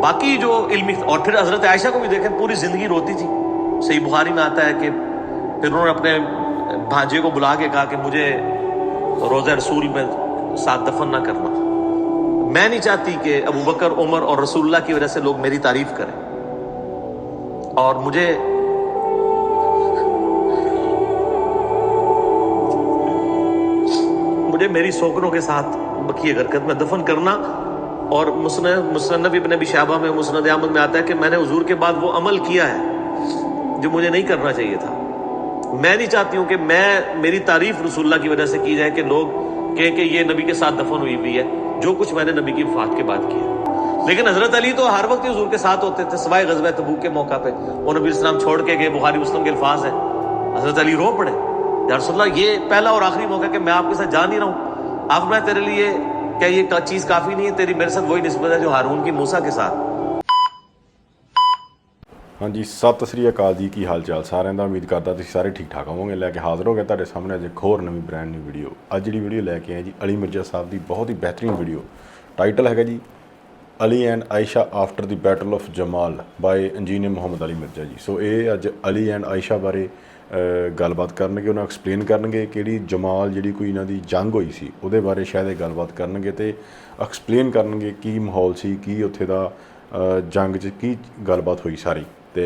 باقی جو علمی. اور پھر حضرت عائشہ کو بھی دیکھیں, پوری زندگی روتی تھی. صحیح بخاری میں آتا ہے کہ پھر انہوں نے اپنے بھانجے کو بلا کے کہا کہ مجھے روضہ رسول میں ساتھ دفن نہ کرنا, میں نہیں چاہتی کہ ابو بکر, عمر اور رسول اللہ کی وجہ سے لوگ میری تعریف کریں, اور مجھے میری سوکنوں کے ساتھ بقیہ غرقت میں دفن کرنا. اور مسند ابن ابی شیبہ میں, مسند احمد میں آتا ہے کہ میں نے حضور کے بعد وہ عمل کیا ہے جو مجھے نہیں کرنا چاہیے تھا. میں نہیں چاہتی ہوں کہ میری تعریف رسول اللہ کی وجہ سے کی جائے کہ لوگ کہیں کہ یہ نبی کے ساتھ دفن ہوئی ہے, جو کچھ میں نے نبی کی وفات کے بعد کیا. لیکن حضرت علی تو ہر وقت حضور کے ساتھ ہوتے تھے, سوائے غزوہ تبوک کے موقع پہ. وہ نبی السلام چھوڑ کے گئے, بخاری مسلم کے الفاظ ہیں, حضرت علی رو پڑے, یا رسول اللہ یہ پہلا اور آخری موقع کہ میں آپ کے ساتھ جا نہیں رہا ہوں. آپ میں تیرے لیے کیا یہ چیز کافی نہیں ہے, تیری میرے ساتھ وہی نسبت ہے جو ہارون کی موسیٰ کے ساتھ. ہاں جی, ਸਤਿ ਸ੍ਰੀ ਅਕਾਲ ਜੀ, ਕੀ ਹਾਲ ਚਾਲ ਸਾਰਿਆਂ ਦਾ. ਉਮੀਦ ਕਰਦਾ ਤੁਸੀਂ ਸਾਰੇ ਠੀਕ ਠਾਕ ਹੋਵੋਗੇ. ਲੈ ਕੇ ਹਾਜ਼ਰ ਹੋ ਗਿਆ ਤੁਹਾਡੇ ਸਾਹਮਣੇ ਅੱਜ ਇੱਕ ਹੋਰ ਨਵੀਂ ਬ੍ਰਾਂਡ ਨਿਊ ਵੀਡੀਓ. ਅੱਜ ਜਿਹੜੀ ਵੀਡੀਓ ਲੈ ਕੇ ਆਏ ਜੀ ਅਲੀ ਮਿਰਜ਼ਾ ਸਾਹਿਬ ਦੀ ਬਹੁਤ ਹੀ ਬਿਹਤਰੀਨ ਵੀਡੀਓ. ਟਾਈਟਲ ਹੈਗਾ ਜੀ Ali and Aisha after the battle of Jamal by engineer Muhammad Ali Mirza ji. So ਇਹ ਅੱਜ ਅਲੀ ਐਂਡ ਆਇਸ਼ਾ ਬਾਰੇ ਗੱਲਬਾਤ ਕਰਨਗੇ, ਉਹਨਾਂ ਐਕਸਪਲੇਨ ਕਰਨਗੇ ਕਿਹੜੀ ਜਮਾਲ ਜਿਹੜੀ ਕੋਈ ਇਹਨਾਂ ਦੀ ਜੰਗ ਹੋਈ ਸੀ ਉਹਦੇ ਬਾਰੇ ਸ਼ਾਇਦ ਇਹ ਗੱਲਬਾਤ ਕਰਨਗੇ, ਅਤੇ ਐਕਸਪਲੇਨ ਕਰਨਗੇ ਕੀ ਮਾਹੌਲ ਸੀ, ਕੀ ਉੱਥੇ ਦਾ ਜੰਗ 'ਚ ਕੀ ਗੱਲਬਾਤ ਹੋਈ ਸਾਰੀ. ਤੇ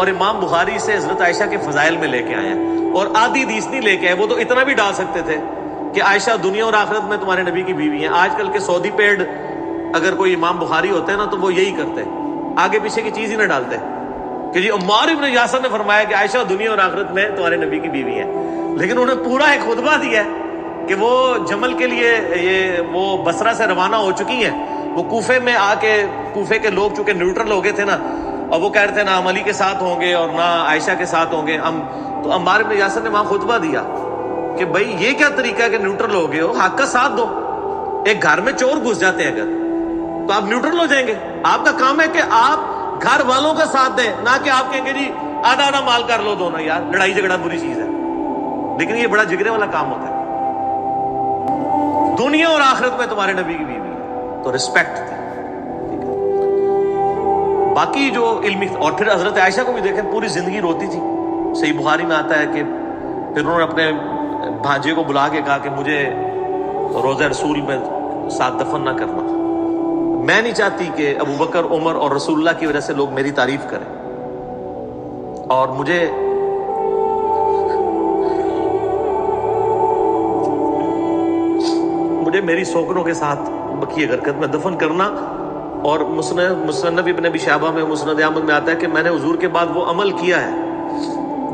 اور امام بخاری سے حضرت عائشہ کے فضائل میں لے کے آئے ہیں، اور آدھی حدیث نہیں لے کے آئے. وہ تو اتنا بھی ڈال سکتے تھے کہ عائشہ دنیا اور آخرت میں تمہارے نبی کی بیوی ہیں. آج کل کے سعودی پیڈ اگر کوئی امام بخاری ہوتے ہیں نا تو وہ یہی کرتے، آگے پیچھے کی چیز ہی نہ ڈالتے کہ جی عمار ابن یاسر نے فرمایا کہ عائشہ دنیا اور آخرت میں تمہارے نبی کی بیوی ہے. لیکن انہوں نے پورا ایک خطبہ دیا ہے کہ وہ جمل کے لیے وہ بصرہ سے روانہ ہو چکی ہیں. وہ کوفے میں آ کے، کوفے کے لوگ چونکہ نیوٹرل ہو گئے تھے نا، اور وہ کہہ رہے تھے نہ ہم علی کے ساتھ ہوں گے اور نہ عائشہ کے ساتھ ہوں گے ہم. تو عمار ابن یاسر نے وہاں خطبہ دیا کہ بھائی یہ کیا طریقہ ہے کہ نیوٹرل ہو گئے ہو، حق کا ساتھ دو. ایک گھر میں چور گھس جاتے ہیں اگر تو آپ نیوٹرل ہو جائیں گے. آپ کا کام ہے کہ آپ گھر والوں کا ساتھ دیں، نہ کہ آپ کہیں گے جی آدھا آدھا مال کر لو دونوں. یار لڑائی جھگڑا بری چیز ہے، لیکن یہ بڑا جگرے والا کام ہوتا ہے. دنیا اور آخرت میں تمہارے نبی کی بیوی ہے تو رسپیکٹ تھی. باقی جو علمی، اور پھر حضرت عائشہ کو بھی دیکھیں پوری زندگی روتی تھی. صحیح بخاری میں آتا ہے کہ پھر انہوں نے اپنے بھانجے کو بلا کے کہا کہ مجھے روضہ رسول میں ساتھ دفن نہ کرنا. میں نہیں چاہتی کہ ابو بکر، عمر اور رسول اللہ کی وجہ سے لوگ میری تعریف کریں، اور مجھے میری سوکنوں کے ساتھ بقیہ غرقت میں دفن کرنا. اور مسند ابن ابی شیبہ میں، مسند احمد میں آتا ہے کہ میں نے حضور کے بعد وہ عمل کیا ہے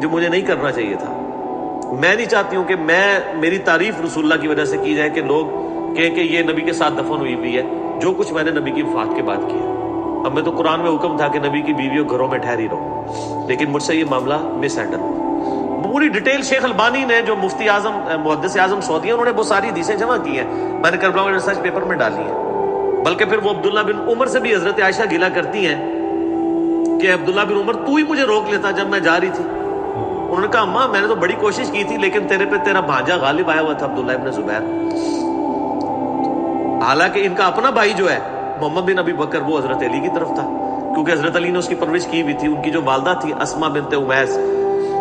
جو مجھے نہیں کرنا چاہیے تھا. میں نہیں چاہتی ہوں کہ میری تعریف رسول اللہ کی وجہ سے کی جائے کہ لوگ کہیں کہ یہ نبی کے ساتھ دفن ہوئی ہوئی ہے، جو کچھ میں نے نبی کی وفات کے بعد کیا. اب میں تو قرآن میں حکم تھا کہ نبی کی بیویوں گھروں میں ٹھہری رہو، لیکن مجھ سے یہ معاملہ مس ہینڈل ہوا. پوری ڈیٹیل شیخ البانی نے، جو مفتی اعظم محدث اعظم سعودی ہیں، انہوں نے وہ ساری حدیثیں جمع کی ہیں، میں نے کربلا میں ریسرچ پیپر میں ڈالی ہیں. بلکہ پھر وہ عبداللہ بن عمر سے بھی حضرت عائشہ گلا کرتی ہیں کہ عبداللہ بن عمر تو ہی مجھے روک لیتا جب میں جا رہی تھی. انہوں نے کہا اماں میں نے تو بڑی کوشش کی تھی، لیکن تیرے پہ تیرا بھانجا غالب آیا ہوا تھا عبداللہ ابن زبیر. حالانکہ ان کا اپنا بھائی جو ہے محمد بن ابی بکر وہ حضرت علی کی طرف تھا، کیونکہ حضرت علی نے اس کی پرورش کی ہوئی تھی. ان کی جو والدہ تھی اسما بنت امیس،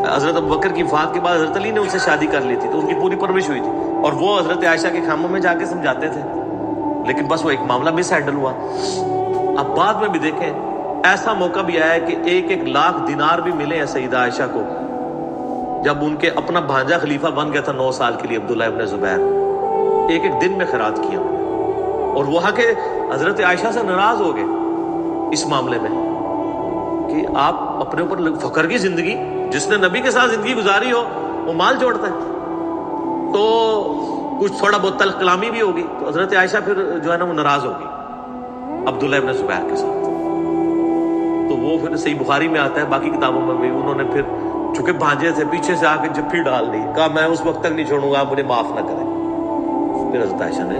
حضرت ابو بکر کی وفات کے بعد حضرت علی نے ان سے شادی کر لی تھی، تو ان کی پوری پرورش ہوئی تھی. اور وہ حضرت عائشہ کے خیموں میں جا کے سمجھاتے تھے، لیکن بس وہ ایک معاملہ مس ہینڈل ہوا. اب بعد میں بھی دیکھیں ایسا موقع بھی آیا ہے کہ 1,00,000 دینار بھی ملے ہیں سیدہ عائشہ کو، جب ان کے اپنا بھانجا خلیفہ بن گیا تھا 9 سال کے لیے عبداللہ ابن زبیر. ایک دن میں خیرات کیا، اور وہاں کے حضرت عائشہ سے ناراض ہو گئے اس معاملے میں کہ آپ اپنے اوپر فخر کی زندگی، جس نے نبی کے ساتھ زندگی گزاری ہو وہ مال جوڑتا ہے. تو کچھ تھوڑا بہت تلخ کلامی بھی ہوگی، تو حضرت عائشہ پھر جو ہے نا وہ ناراض ہوگی عبداللہ ابن زبیر کے ساتھ. تو وہ پھر صحیح بخاری میں آتا ہے، باقی کتابوں میں بھی انہوں نے پھر چونکہ بھانجے تھے پیچھے سے آ کے جفی ڈال دی، کہا میں اس وقت تک نہیں چھوڑوں گا، آپ مجھے معاف نہ کریں. پھر حضرت عائشہ نے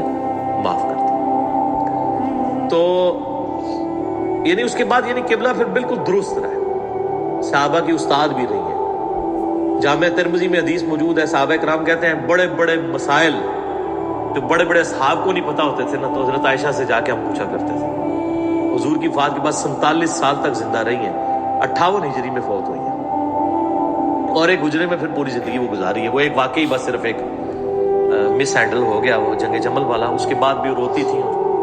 معاف کر دی. تو یعنی اس کے بعد یعنی قبلہ پھر بالکل درست رہے، صحابہ کی استاد بھی رہی ہے. جامع ترمذی میں حدیث موجود ہے، صحابہ کرام کہتے ہیں بڑے بڑے مسائل جو بڑے بڑے اصحاب کو نہیں پتہ ہوتے تھے نا، تو حضرت عائشہ سے جا کے ہم پوچھا کرتے تھے. حضور کی وفات کے بعد 47 سال تک زندہ رہی ہیں، 58 ہجری میں فوت ہوئی ہیں، اور ایک حجرے میں پھر پوری زندگی وہ گزاری ہے. وہ ایک واقعی بس صرف ایک مس ہینڈل ہو گیا وہ جنگ جمل والا، اس کے بعد بھی روتی تھی،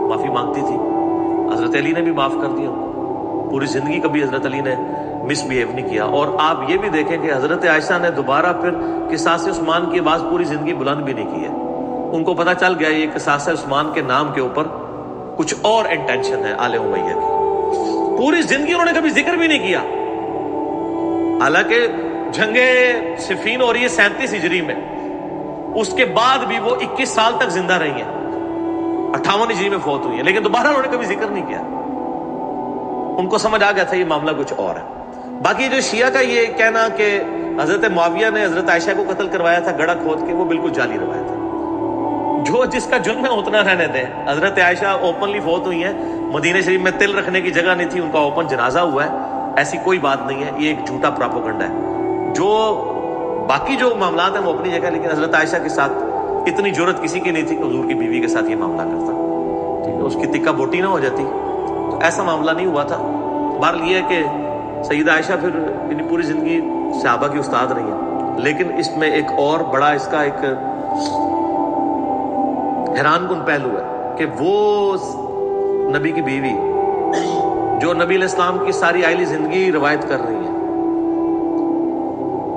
معافی مانگتی تھی. حضرت علی نے بھی معاف کر دیا، پوری زندگی کبھی حضرت علی نے مس بیہیو نہیں کیا. اور آپ یہ بھی دیکھیں کہ حضرت عائشہ نے دوبارہ پھر قصاص عثمان کی آواز پوری زندگی بلند بھی نہیں کی ہے. ان کو پتہ چل گیا یہ قصاص عثمان کے نام کے اوپر کچھ اور انٹینشن ہے آل امیہ کی. پوری زندگی انہوں نے کبھی ذکر بھی نہیں کیا، حالانکہ جنگ صفین ہو رہی ہے 37 ہجری میں، اس کے بعد بھی وہ 21 سال تک زندہ رہی ہیں، 58 ہجری میں فوت ہوئی ہیں، لیکن دوبارہ انہوں نے کبھی ذکر نہیں کیا. ان کو سمجھ آ گیا تھا یہ معاملہ کچھ اور ہے. باقی جو شیعہ کا یہ کہنا کہ حضرت معاویہ نے حضرت عائشہ کو قتل کروایا تھا گڑھا کھود کے، وہ بالکل جعلی روایت ہے. جو جس کا جرم ہے اتنا رہنے دیں. حضرت عائشہ اوپنلی فوت ہوئی ہیں، مدینہ شریف میں تل رکھنے کی جگہ نہیں تھی، ان کا اوپن جنازہ ہوا ہے، ایسی کوئی بات نہیں ہے. یہ ایک جھوٹا پراپوگنڈا ہے. جو باقی جو معاملات ہیں وہ اپنی جگہ، لیکن حضرت عائشہ کے ساتھ اتنی جرت کسی کی نہیں تھی کہ حضور کی بیوی کے ساتھ یہ معاملہ کرتا. ٹھیک ہے، اس کی تکہ بوٹی نہ ہو جاتی، تو ایسا معاملہ نہیں ہوا تھا. بہرحال یہ ہے کہ سیدہ عائشہ پھر اپنی پوری زندگی صحابہ کی استاد رہی ہیں. لیکن اس میں ایک اور بڑا اس کا ایک حیران کن پہلو ہے کہ وہ نبی کی بیوی جو نبی علیہ السلام کی ساری آئلی زندگی روایت کر رہی ہیں،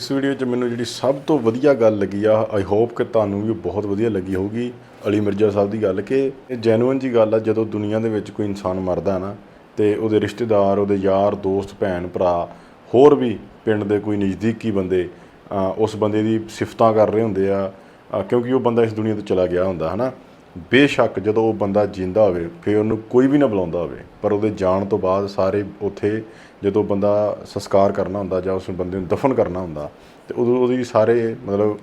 ਇਸ ਵੀਡੀਓ 'ਚ ਮੈਨੂੰ ਜਿਹੜੀ ਸਭ ਤੋਂ ਵਧੀਆ ਗੱਲ ਲੱਗੀ ਆ, ਆਈ ਹੋਪ ਕਿ ਤੁਹਾਨੂੰ ਵੀ ਬਹੁਤ ਵਧੀਆ ਲੱਗੀ ਹੋਊਗੀ, ਅਲੀ ਮਿਰਜ਼ਾ ਸਾਹਿਬ ਦੀ ਗੱਲ ਕਿ ਇਹ ਜੈਨੂਅਨ ਜੀ ਗੱਲ ਆ। ਜਦੋਂ ਦੁਨੀਆ ਦੇ ਵਿੱਚ ਕੋਈ ਇਨਸਾਨ ਮਰਦਾ ਨਾ ਤੇ ਉਹਦੇ ਰਿਸ਼ਤੇਦਾਰ, ਉਹਦੇ ਯਾਰ ਦੋਸਤ, ਭੈਣ ਭਰਾ, ਹੋਰ ਵੀ ਪਿੰਡ ਦੇ ਕੋਈ ਨਜ਼ਦੀਕੀ ਬੰਦੇ ਉਸ ਬੰਦੇ ਦੀ ਸਿਫਤਾਂ ਕਰ ਰਹੇ ਹੁੰਦੇ ਆ, ਕਿਉਂਕਿ ਉਹ ਬੰਦਾ ਇਸ ਦੁਨੀਆ ਤੋਂ ਚਲਾ ਗਿਆ ਹੁੰਦਾ ਹੈ ਨਾ। ਬੇਸ਼ੱਕ ਜਦੋਂ ਉਹ ਬੰਦਾ ਜਿੰਦਾ ਹੋਵੇ ਫਿਰ ਉਹਨੂੰ ਕੋਈ ਵੀ ਨਾ ਬੁਲਾਉਂਦਾ ਹੋਵੇ, ਪਰ ਉਹਦੇ ਜਾਣ ਤੋਂ ਬਾਅਦ ਸਾਰੇ ਉੱਥੇ ਜਦੋਂ ਬੰਦਾ ਸੰਸਕਾਰ ਕਰਨਾ ਹੁੰਦਾ ਜਾਂ ਉਸ ਬੰਦੇ ਨੂੰ ਦਫਨ ਕਰਨਾ ਹੁੰਦਾ ਤੇ ਉਦੋਂ ਉਹਦੀ ਸਾਰੇ ਮਤਲਬ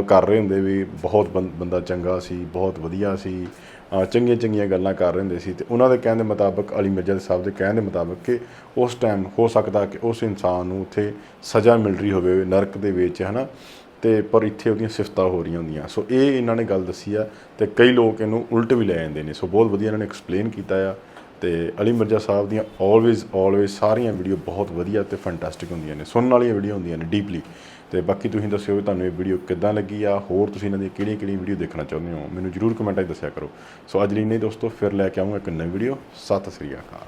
ਕਰ ਰਹੇ ਹੁੰਦੇ ਵੀ ਬਹੁਤ ਬੰਦਾ ਚੰਗਾ ਸੀ, ਬਹੁਤ ਵਧੀਆ ਸੀ, ਚੰਗੀਆਂ ਚੰਗੀਆਂ ਗੱਲਾਂ ਕਰ ਰਹੇ ਹੁੰਦੇ ਸੀ। ਤੇ ਉਹਨਾਂ ਦੇ ਕਹਿਣ ਦੇ ਮੁਤਾਬਕ, ਅਲੀ ਮਿਰਜ਼ਾ ਸਾਹਿਬ ਦੇ ਕਹਿਣ ਦੇ ਮੁਤਾਬਕ ਕਿ ਉਸ ਟਾਈਮ ਹੋ ਸਕਦਾ ਕਿ ਉਸ ਇਨਸਾਨ ਨੂੰ ਉੱਥੇ ਸਜ਼ਾ ਮਿਲ ਰਹੀ ਹੋਵੇ ਨਰਕ ਦੇ ਵਿੱਚ, ਹੈ ਨਾ, ਤੇ ਪਰ ਇੱਥੇ ਉਹਦੀਆਂ ਸਿਫਤਾਂ ਹੋ ਰਹੀਆਂ ਹੁੰਦੀਆਂ। ਸੋ ਇਹ ਇਹਨਾਂ ਨੇ ਗੱਲ ਦੱਸੀ ਆ ਤੇ ਕਈ ਲੋਕ ਇਹਨੂੰ ਉਲਟ ਵੀ ਲੈ ਜਾਂਦੇ ਨੇ। ਸੋ ਬਹੁਤ ਵਧੀਆ ਇਹਨਾਂ ਨੇ ਐਕਸਪਲੇਨ ਕੀਤਾ ਆ। ਤੇ ਅਲੀ ਮਿਰਜ਼ਾ ਸਾਹਿਬ ਦੀਆਂ ਆਲਵੇਜ਼ ਸਾਰੀਆਂ ਵੀਡੀਓ ਬਹੁਤ ਵਧੀਆ ਤੇ ਫੈਂਟੈਸਟਿਕ ਹੁੰਦੀਆਂ ਨੇ, ਸੁਣਨ ਵਾਲੀਆਂ ਵੀਡੀਓ ਹੁੰਦੀਆਂ ਨੇ ਡੀਪਲੀ। ਤੇ ਬਾਕੀ ਤੁਸੀਂ ਦੱਸਿਓ ਤੁਹਾਨੂੰ ਇਹ ਵੀਡੀਓ ਕਿੱਦਾਂ ਲੱਗੀ ਆ, ਹੋਰ ਤੁਸੀਂ ਇਹਨਾਂ ਦੀਆਂ ਕਿਹੜੀਆਂ ਵੀਡੀਓ ਦੇਖਣਾ ਚਾਹੁੰਦੇ ਹੋ ਮੈਨੂੰ ਜ਼ਰੂਰ ਕਮੈਂਟਾਂ 'ਚ ਦੱਸਿਆ ਕਰੋ। ਸੋ ਅੱਜ ਲਈ ਨਹੀਂ ਦੋਸਤੋ, ਫਿਰ ਲੈ ਕੇ ਆਊਂਗਾ ਇੱਕ ਨਵੀਂ ਵੀਡੀਓ। ਸਤਿ ਸ੍ਰੀ ਅਕਾਲ।